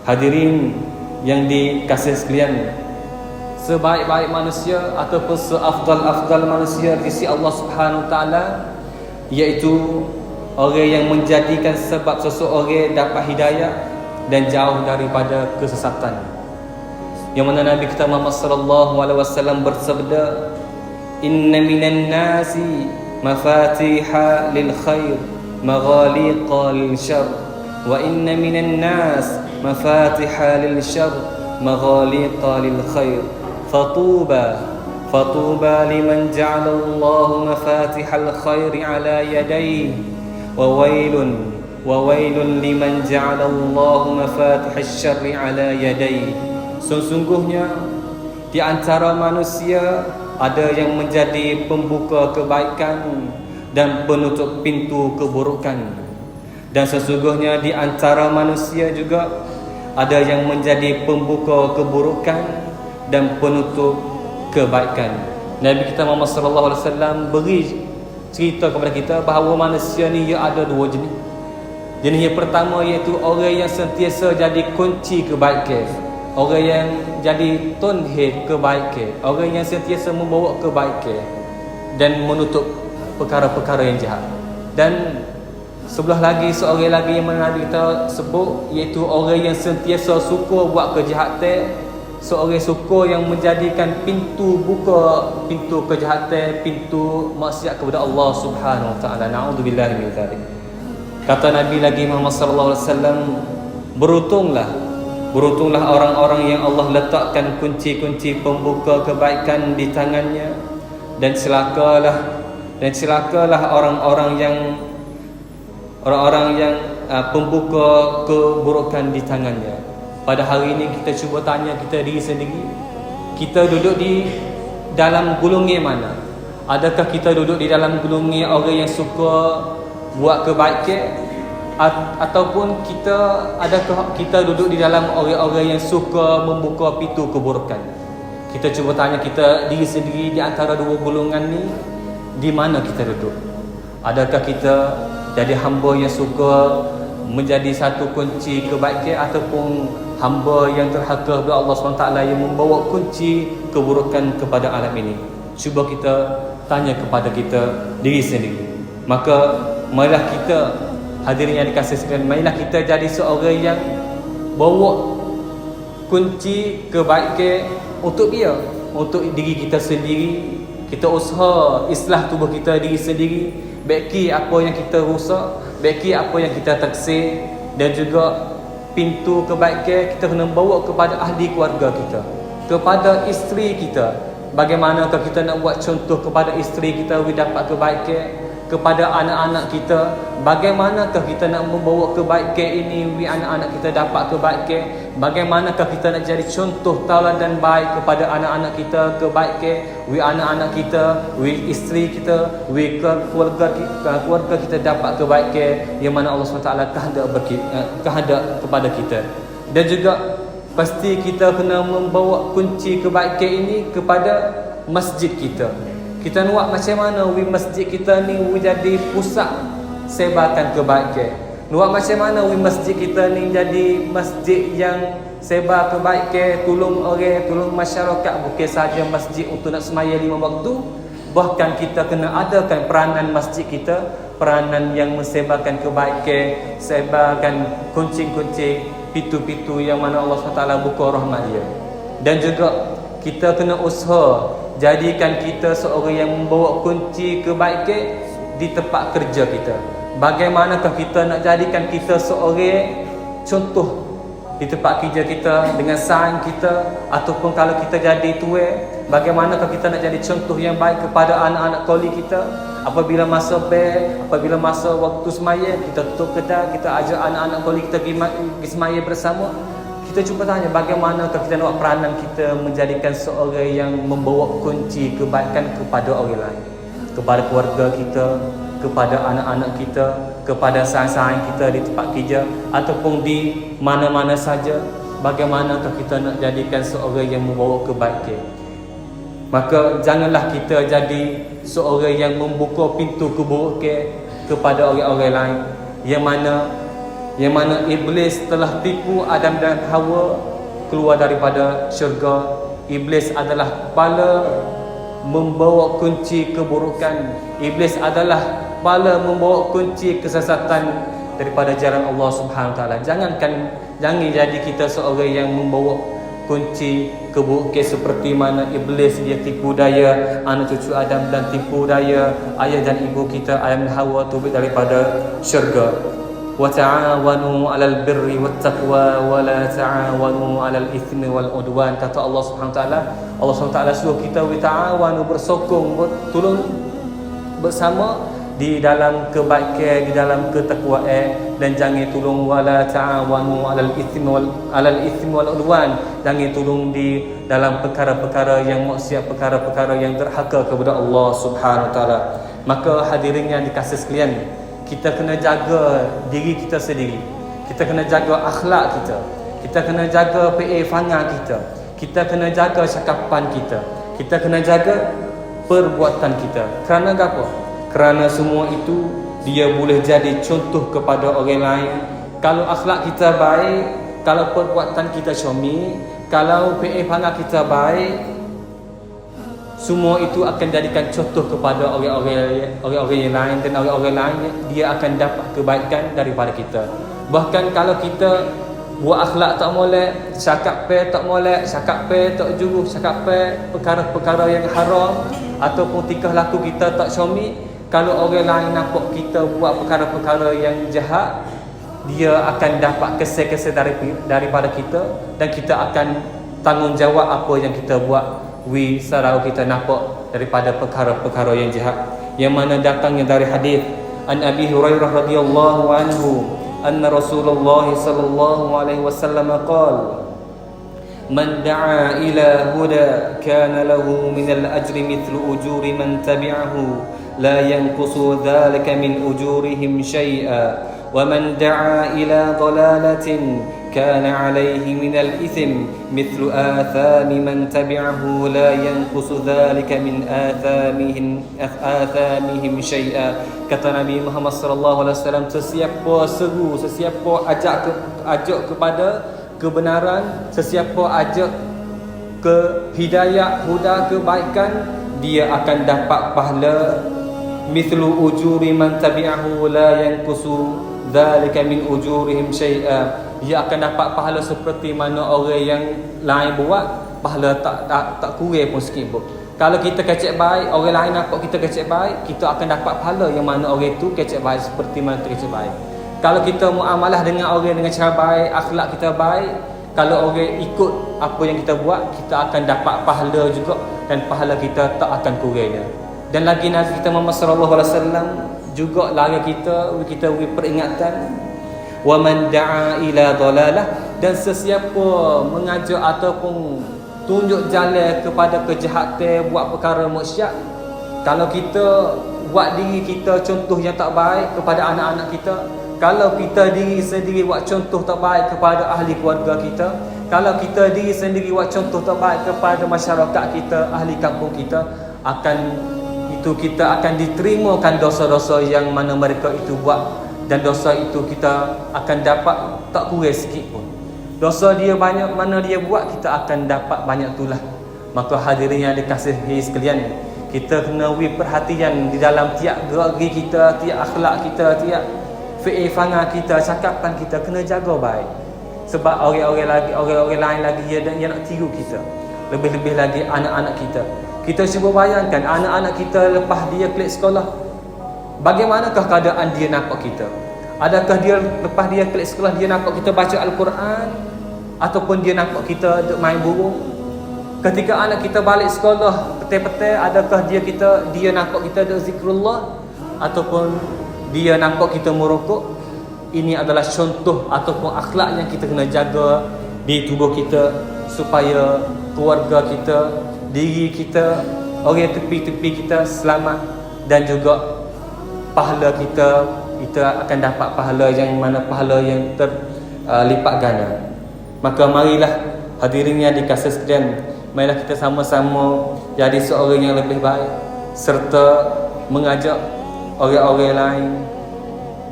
Hadirin yang dikasihi sekalian, sebaik-baik manusia ataupun seafdal-afdal manusia di sisi Allah Subhanahu Wa Taala iaitu orang yang menjadikan sebab seseorang dapat hidayah dan jauh daripada kesesatan. Yang mana Nabi kita Muhammad sallallahu alaihi wasallam bersabda, "Inna minan nasi mafatiha lil khair, maghaliqa lil syarr, wa inna minan nas mafatiha lil syarr, maghaliqa lil khair. فطوبى لمن جعل الله مفاتح الخير على يديه وويل لمن جعل الله مفاتح الشر على يديه." Sesungguhnya di antara manusia ada yang menjadi pembuka kebaikan dan penutup pintu keburukan, dan sesungguhnya di antara manusia juga ada yang menjadi pembuka keburukan dan penutup kebaikan. Nabi kita Muhammad sallallahu alaihi wasallam beri cerita kepada kita bahawa manusia ni ia ada dua jenis. Jenis yang pertama iaitu orang yang sentiasa jadi kunci kebaikan, orang yang jadi tonhead kebaikan, orang yang sentiasa membawa kebaikan dan menutup perkara-perkara yang jahat. Dan sebelah lagi seorang lagi yang Nabi kita sebut iaitu orang yang sentiasa suka buat kejahatan, seorang suka yang menjadikan pintu buka pintu kejahatan, pintu maksiat kepada Allah Subhanahu Wa Taala. Na'udzubillahi min dzalik. Kata Nabi lagi Muhammad sallallahu alaihi wasallam, berutunglah orang-orang yang Allah letakkan kunci-kunci pembuka kebaikan di tangannya, dan celakalah orang-orang yang pembuka keburukan di tangannya. Pada hari ini kita cuba tanya kita diri sendiri, kita duduk di dalam golongan mana? Adakah kita duduk di dalam golongan orang yang suka buat kebaikan, ataupun adakah kita duduk di dalam orang-orang yang suka membuka pintu keburukan? Kita cuba tanya kita diri sendiri, di antara dua golongan ni di mana kita duduk? Adakah kita jadi hamba yang suka menjadi satu kunci kebaikan, ataupun hamba yang terhaka kepada Allah SWT yang membawa kunci keburukan kepada alam ini? Cuba kita tanya kepada kita diri sendiri. Maka marilah kita, hadirin yang dikasihi sekalian, marilah kita jadi seorang yang bawa kunci kebaikan untuk diri kita sendiri. Kita usaha islah tubuh kita diri sendiri, baiki apa yang kita rusak, baiki apa yang kita taksir, dan juga pintu kebaikan kita kena bawa kepada ahli keluarga kita, kepada isteri kita. Bagaimanakah kita nak buat contoh kepada isteri kita dapat kebaikan, kepada anak-anak kita? Bagaimanakah kita nak membawa kebaikan ini anak-anak kita dapat kebaikan? Bagaimanakah kita nak jadi contoh tauladan baik kepada anak-anak kita kebaikan? Anak-anak kita, isteri kita, keluarga kita dapat kebaikan yang mana Allah SWT kehendak kepada kita. Dan juga pasti kita kena membawa kunci kebaikan ini kepada masjid kita. Kita nak buat macam mana masjid kita ni jadi pusat sebarkan kebaikan. Nak macam mana masjid kita ni jadi masjid yang sebar kebaikan, tolong orang, tolong masyarakat, bukan saja masjid untuk nak semaya 5 waktu. Bahkan kita kena adakan peranan masjid kita, peranan yang mensebarkan kebaikan, sebarkan kunci-kunci, pintu-pintu yang mana Allah SWT buka rahmat dia. Dan juga kita kena usaha jadikan kita seorang yang membawa kunci kebaikan di tempat kerja kita. Bagaimanakah kita nak jadikan kita seorang contoh di tempat kerja kita dengan saing kita, ataupun kalau kita jadi tua, bagaimanakah kita nak jadi contoh yang baik kepada anak-anak koli kita? Apabila masa waktu semaya, kita tutup kedai, kita ajak anak-anak koli kita pergi semaya bersama. Kita cuba tanya bagaimanakah kita nak peranan kita menjadikan seorang yang membawa kunci kebaikan kepada orang lain, kepada keluarga kita, kepada anak-anak kita, kepada saing-saing kita di tempat kerja, ataupun di mana-mana saja. Bagaimanakah kita nak jadikan seorang yang membawa kebaikan? Maka janganlah kita jadi seorang yang membuka pintu keburukan kepada orang-orang lain, yang mana yang mana iblis telah tipu Adam dan Hawa keluar daripada syurga. Iblis adalah kepala membawa kunci keburukan. Iblis adalah kepala membawa kunci kesesatan daripada jalan Allah Subhanahu Wa Taala. Jangan jadi kita seorang yang membawa kunci keburukan seperti mana iblis dia tipu daya anak cucu Adam dan tipu daya ayah dan ibu kita Adam dan Hawa tubik daripada syurga. Wa ta'awanu 'alal birri wat taqwa wa la ta'awanu 'alal itsmi wal 'udwan. Kata Allah Subhanahu Wa Taala, Allah Subhanahu Wa Taala suruh kita ta'awanu, bersokong, bertolong bersama di dalam kebaikan, di dalam ketakwaan, dan jangan tolong wala ta'awanu 'alal itsmi wal 'udwan. Jangan tolong di dalam perkara-perkara yang maksiat, perkara-perkara yang derhaka kepada Allah Subhanahu Wa Taala. Maka hadirin yang dikasihi sekalian, kita kena jaga diri kita sendiri. Kita kena jaga akhlak kita. Kita kena jaga peifanga kita. Kita kena jaga cakapan kita. Kita kena jaga perbuatan kita. Kerana apa? Kerana semua itu dia boleh jadi contoh kepada orang lain. Kalau akhlak kita baik, kalau perbuatan kita comel, kalau peifanga kita baik, semua itu akan jadikan contoh kepada orang-orang yang lain, dan orang-orang lain dia akan dapat kebaikan daripada kita. Bahkan kalau kita buat akhlak tak molek, cakap tak molek, cakap tak jujur, cakap perkara-perkara yang haram, ataupun tingkah laku kita tak comel, kalau orang lain nampak kita buat perkara-perkara yang jahat, dia akan dapat kesan-kesan daripada kita, dan kita akan tanggungjawab apa yang kita buat. Sarau kita nampak daripada perkara-perkara yang jahat, yang mana datangnya dari hadis an Abi Hurairah radhiyallahu anhu anna Rasulullah sallallahu alaihi wasallam qala man da'a ila huda kana lahu min al-ajri mithlu ujuri man tabi'ahu la yanqusu dhalika min ujurihim shay'a wa man da'a ila dhalalatin كان عليه من الإثم مثل آثام من تبعه لا ينقص ذلك من آثامهم شيئا. Kata Nabi Muhammad sallallahu alaihi wasallam, sesiapa seru, sesiapa ajak kepada kebenaran, sesiapa ajak ke hidayah, huda, kebaikan, dia akan dapat pahala mithlu ujuri man tabi'ahu la yanqusu dhalika min ujurihim syai'a. Dia akan dapat pahala seperti mana orang yang lain buat, pahala tak kurang pun sikit pun. Kalau kita kecek baik, orang lain nampak kita kecek baik, kita akan dapat pahala yang mana orang itu kecek baik seperti mana kita kecek baik. Kalau kita muamalah dengan orang dengan cara baik, akhlak kita baik, kalau orang ikut apa yang kita buat, kita akan dapat pahala juga, dan pahala kita tak akan kurangnya. Dan lagi Nabi kita Muhammad sallallahu alaihi wasallam juga larang kita beri peringatan, wa man da'a ila dhalalah, dan sesiapa mengajak ataupun tunjuk jalan kepada kejahatan, buat perkara maksiat. Kalau kita buat diri kita contoh yang tak baik kepada anak-anak kita, kalau kita diri sendiri buat contoh tak baik kepada ahli keluarga kita, kalau kita diri sendiri buat contoh tak baik kepada masyarakat kita, ahli kampung kita, kita akan diterimakan dosa-dosa yang mana mereka itu buat, dan dosa itu kita akan dapat tak kurang sikit pun. Dosa dia banyak mana dia buat, kita akan dapat banyak tulah. Maka hadirin yang dikasihi sekalian, kita kena perhatian di dalam tiap gerak kita, tiap akhlak kita, tiap fi'ifanga kita, cakapan kita kena jaga baik. Sebab orang-orang lain lagi yang nak tiru kita. Lebih-lebih lagi anak-anak kita. Kita cuba bayangkan anak-anak kita lepas dia kelik sekolah, bagaimanakah keadaan dia nampak kita? Adakah dia lepas dia kelik sekolah dia nampak kita baca Al-Quran, ataupun dia nampak kita duk main burung? Ketika anak kita balik sekolah petang-petang, adakah dia nampak kita duk zikrullah, ataupun dia nampak kita merokok? Ini adalah contoh ataupun akhlak yang kita kena jaga di tubuh kita, supaya keluarga kita, diri kita, orang tepi-tepi kita selamat, dan juga pahala kita akan dapat pahala yang mana pahala yang terlipat ganda. Maka marilah hadirin yang dikasihi sekalian, marilah kita sama-sama jadi seorang yang lebih baik, serta mengajak orang-orang lain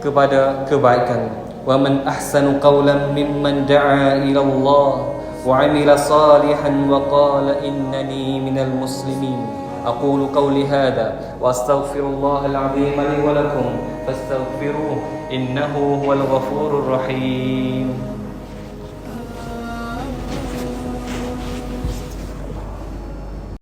kepada kebaikan. ومن أحسن قولا ممن دعا إلى الله وعمل صالحا وقال إنني من المسلمين. أقول قولي هذا وأستغفر الله العظيم لي ولكم فاستغفروه إنه هو الغفور الرحيم.